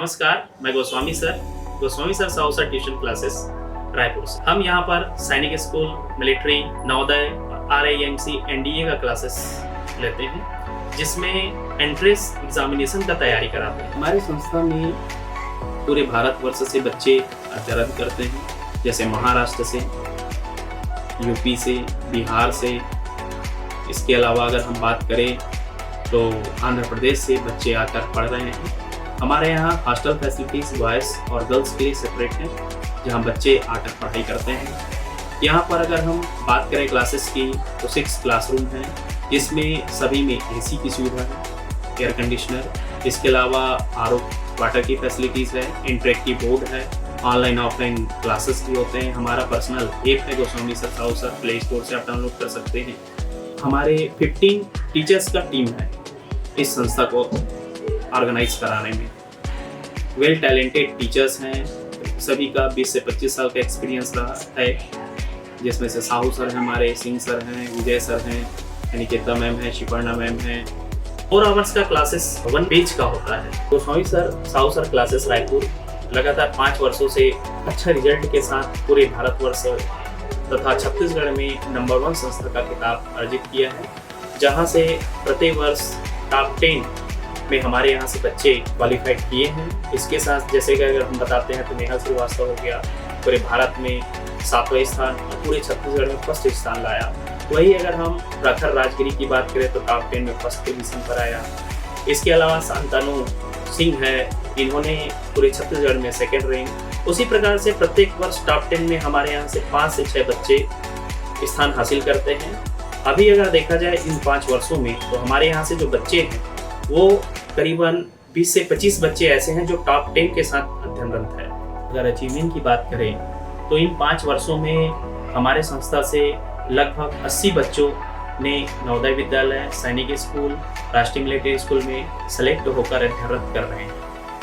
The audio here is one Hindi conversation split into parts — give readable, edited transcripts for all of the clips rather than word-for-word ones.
नमस्कार, मैं Goswami sir Sausar tuition classes Raipur से। हम यहाँ पर Sainik school, military, Navodaya, RIMC, NDA का क्लासेस लेते हैं, जिसमें एंट्रेंस एग्जामिनेशन का तैयारी कराते हैं। हमारी संस्था में पूरे भारतवर्ष से बच्चे अध्ययन करते हैं, जैसे महाराष्ट्र से, यूपी से, बिहार से। इसके अलावा अगर हम बात करें तो आंध्र प्रदेश से बच्चे आकर पढ़ रहे हैं। हमारे यहाँ हॉस्टल फैसिलिटीज़ बॉयज़ और गर्ल्स के लिए सेपरेट हैं, जहाँ बच्चे आकर पढ़ाई करते हैं। यहाँ पर अगर हम बात करें क्लासेस की तो 6 क्लासरूम हैं, जिसमें सभी में AC की सुविधा है, एयर कंडीशनर। इसके अलावा RO वाटर की फैसिलिटीज़ है, इंटरेक्टिव बोर्ड है, ऑनलाइन ऑफलाइन क्लासेस भी होते हैं। हमारा पर्सनल ऐप है गोस्वामी सर साउसर, प्ले स्टोर से आप डाउनलोड कर सकते हैं। हमारे 15 टीचर्स का टीम है इस संस्था को ऑर्गेनाइज कराने में। वेल टैलेंटेड टीचर्स हैं, सभी का 20 से 25 साल का एक्सपीरियंस रहा है, जिसमें से साहू सर हैं, हमारे सिंह सर हैं, विजय सर हैं, अनिकेता मैम हैं, शिपर्णा मैम हैं। 4 आवर्स का क्लासेस 1 पेज का होता है। Goswami sir Sahu sir classes Raipur लगातार 5 वर्षों से अच्छा रिजल्ट के साथ पूरे भारतवर्ष तथा छत्तीसगढ़ में नंबर 1 संस्था का खिताब अर्जित किया है, जहां से प्रत्येक वर्ष टॉप 10 में हमारे यहाँ से बच्चे क्वालिफाइड किए हैं। इसके साथ जैसे कि अगर हम बताते हैं तो नेहा श्रीवास्तव हो गया, पूरे भारत में 7वां स्थान और पूरे छत्तीसगढ़ में 1st स्थान लाया। वही अगर हम प्रखर राजगिरी की बात करें तो टॉप 10 में 1st पोजीशन पर आया। इसके अलावा शांतनु सिंह है, इन्होंने पूरे छत्तीसगढ़ में 2nd रैंक। उसी प्रकार से प्रत्येक वर्ष टॉप 10 में हमारे यहाँ से 5 से 6 बच्चे स्थान हासिल करते हैं। अभी अगर देखा जाए इन 5 वर्षों में तो हमारे यहाँ से जो बच्चे हैं वो करीबन 20 से 25 बच्चे ऐसे हैं जो टॉप 10 के साथ अध्ययनरत है। अगर अचीवमेंट की बात करें तो इन 5 वर्षों में हमारे संस्था से लगभग 80 बच्चों ने नवोदय विद्यालय, सैनिक स्कूल, राष्ट्रीय मिलिट्री स्कूल में सेलेक्ट होकर अध्ययनरत कर रहे हैं,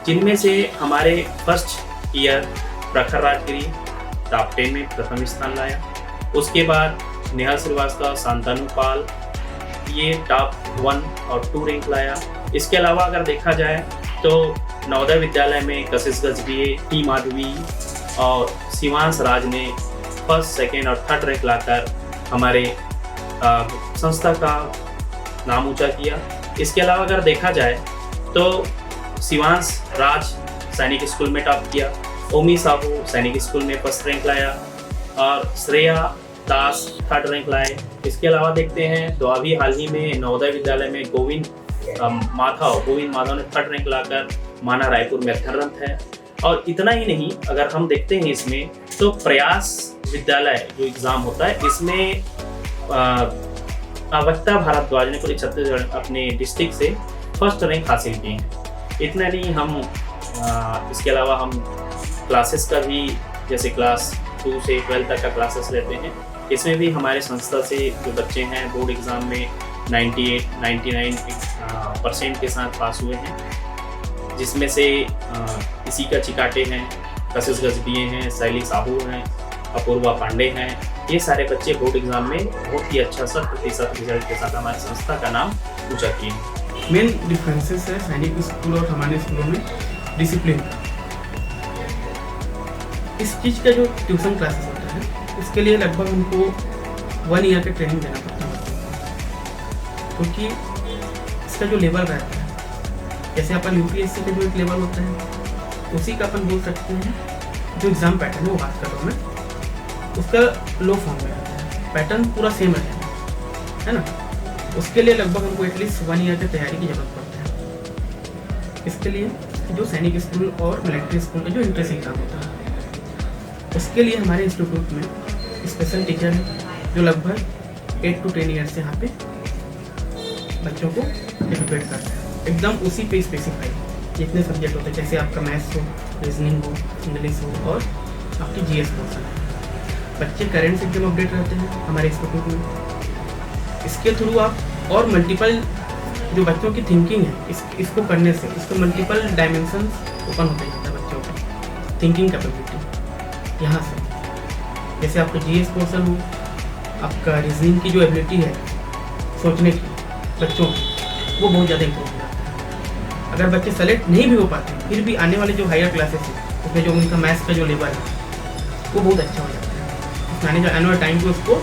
जिनमें से हमारे 1st ईयर प्रखर राजगिरी टॉप 10 में प्रथम स्थान लाया। उसके बाद नेहा श्रीवास्तव, शांतनु पाल ये टॉप 1 और 2 रैंक लाया। इसके अलावा अगर देखा जाए तो नवोदय विद्यालय में कशिश गजबीये, टी माधवी और शिवांश राज ने 1st, 2nd और 3rd रैंक लाकर हमारे संस्था का नाम ऊंचा किया। इसके अलावा अगर देखा जाए तो शिवांश राज सैनिक स्कूल में टॉप किया, ओमी साहू सैनिक स्कूल में 1st रैंक लाया और श्रेया दास 3rd रैंक लाए। इसके अलावा देखते हैं तो अभी हाल ही में नवोदय विद्यालय में गोविंद माधव ने 3rd रैंक लाकर माना रायपुर में अध्ययनरत है। और इतना ही नहीं, अगर हम देखते हैं इसमें तो प्रयास विद्यालय जो एग्ज़ाम होता है इसमें अवक्ता भारद्वाज ने पूरे छत्तीसगढ़ अपने डिस्ट्रिक्ट से 1st रैंक हासिल की है। इतना नहीं, हम इसके अलावा हम क्लासेस का भी, जैसे क्लास 2 से 12 तक का क्लासेस लेते हैं, इसमें भी हमारे संस्था से जो बच्चे हैं बोर्ड एग्ज़ाम में 98-99% के साथ पास हुए हैं, जिसमें से इसी का चिकाटे हैं, कशिश गजबीये हैं, शैली साहू हैं, अपूर्वा पांडे हैं। ये सारे बच्चे बोर्ड एग्ज़ाम में बहुत ही अच्छा 100% रिजल्ट के साथ हमारी संस्था का नाम ऊँचा किए। मेन डिफरेंसेस है सैनिक स्कूल और हमारे स्कूलों में डिसिप्लिन। इस चीज़ का जो ट्यूशन क्लासेस होता है इसके लिए लगभग हमको 1 ईयर का ट्रेनिंग देना पड़ता है, क्योंकि इसका जो लेवल रहता है, जैसे अपन UPSC का जो एक लेवल होता है उसी का अपन बोल सकते हैं। जो एग्ज़ाम पैटर्न है वो बात कर रहा हूँ मैं, उसका लो फॉर्म में रहता है, पैटर्न पूरा सेम रहता है ना। उसके लिए लगभग हमको एटलीस्ट 1 ईयर की तैयारी की ज़रूरत पड़ती है। इसके लिए जो सैनिक स्कूल और मिलिट्री स्कूल का जो एंट्रेंस एग्ज़ाम होता है उसके लिए हमारे इंस्टीट्यूट में स्पेशल टीचर है जो लगभग 8 to 10 ईयर से यहाँ पे बच्चों को एजुकेट करते हैं, एकदम उसी पे स्पेसिफाइड जितने सब्जेक्ट होते हैं, जैसे आपका मैथ्स हो, रीजनिंग हो, इंग्लिश हो और आपकी GS पोर्सन है। बच्चे करेंट से एकदम अपडेट रहते हैं हमारे इंस्टीट्यूट में। इसके थ्रू आप और मल्टीपल जो बच्चों की थिंकिंग है इसको करने से इसको मल्टीपल डायमेंशन ओपन होते जाता है बच्चों का थिंकिंग कैपेबिलिटी। यहाँ से जैसे आपका GS पोर्सन हो, आपका रीजनिंग की जो एबिलिटी है सोचने की बच्चों की, वो बहुत ज़्यादा इम्प्रूव हो जाता है। अगर बच्चे सेलेक्ट नहीं भी हो पाते फिर भी आने वाले जो हायर क्लासेस है उसमें जो उनका मैथ्स का जो लेवल है वो बहुत अच्छा हो जाता है। उसमें आने वाले टाइम पे उसको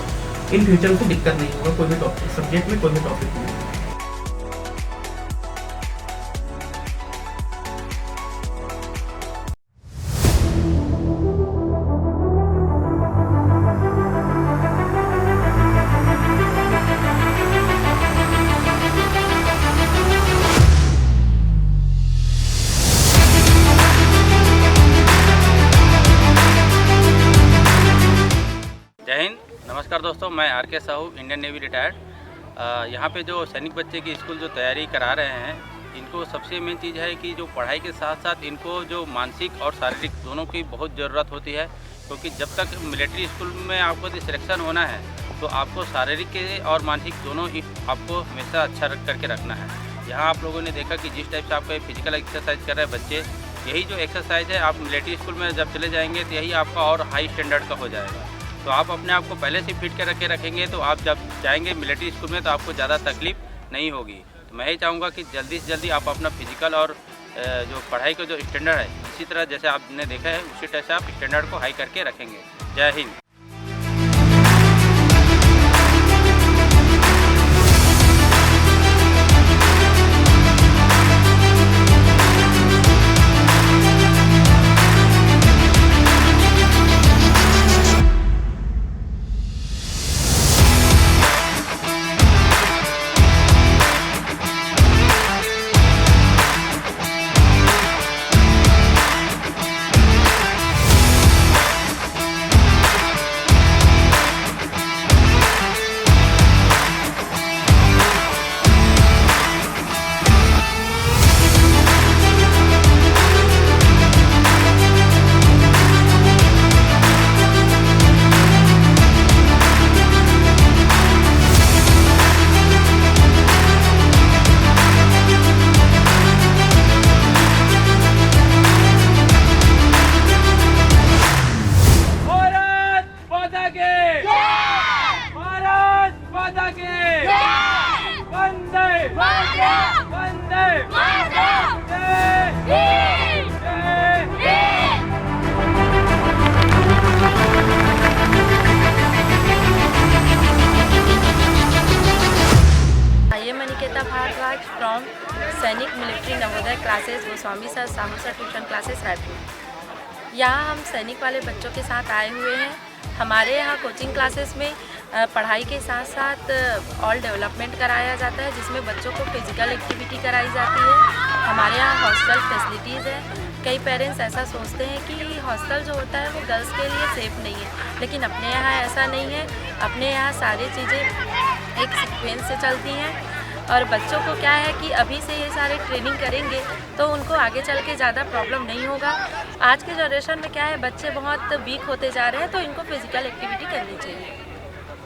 इन फ्यूचर को दिक्कत नहीं होगा कोई भी टॉपिक सब्जेक्ट में, कोई भी टॉपिक में। जय हिंद, नमस्कार दोस्तों। मैं आर के साहू, इंडियन नेवी रिटायर्ड। यहाँ पे जो सैनिक बच्चे की स्कूल जो तैयारी करा रहे हैं, इनको सबसे मेन चीज़ है कि जो पढ़ाई के साथ साथ इनको जो मानसिक और शारीरिक दोनों की बहुत ज़रूरत होती है, क्योंकि जब तक मिलिट्री स्कूल में आपको सिलेक्शन होना है तो आपको शारीरिक के और मानसिक दोनों ही आपको हमेशा अच्छा करके रखना है। यहाँ आप लोगों ने देखा कि जिस टाइप से आपका फिजिकल एक्सरसाइज कर रहे हैं बच्चे, यही जो एक्सरसाइज है आप मिलिट्री स्कूल में जब चले जाएंगे तो यही आपका और हाई स्टैंडर्ड का हो जाएगा। तो आप अपने आप को पहले से फिट कर रखेंगे तो आप जब जाएंगे मिलिट्री स्कूल में तो आपको ज़्यादा तकलीफ नहीं होगी। तो मैं ही चाहूँगा कि जल्दी से जल्दी आप अपना फिजिकल और जो पढ़ाई का जो स्टैंडर्ड है, इसी तरह जैसे आपने देखा है उसी तरह से आप स्टैंडर्ड को हाई करके रखेंगे। जय हिंद। भारद्वाज फ्रॉम सैनिक military Navodaya classes Goswami sir Sahu sir tuition classes Raipur. यहाँ हम सैनिक वाले बच्चों के साथ आए हुए हैं। हमारे यहाँ कोचिंग क्लासेस में पढ़ाई के साथ साथ ऑल डेवलपमेंट कराया जाता है, जिसमें बच्चों को फिजिकल एक्टिविटी कराई जाती है। हमारे यहाँ हॉस्टल फैसिलिटीज़ है। कई पेरेंट्स ऐसा सोचते हैं कि हॉस्टल जो होता है वो गर्ल्स के लिए सेफ़ नहीं है, लेकिन अपने यहाँ ऐसा नहीं है। अपने यहाँ सारी चीज़ें एक सीक्वेंस से चलती हैं और बच्चों को क्या है कि अभी से ये सारे ट्रेनिंग करेंगे तो उनको आगे चल के ज़्यादा प्रॉब्लम नहीं होगा। आज के जनरेशन में क्या है, बच्चे बहुत वीक होते जा रहे हैं, तो इनको फिजिकल एक्टिविटी करनी चाहिए।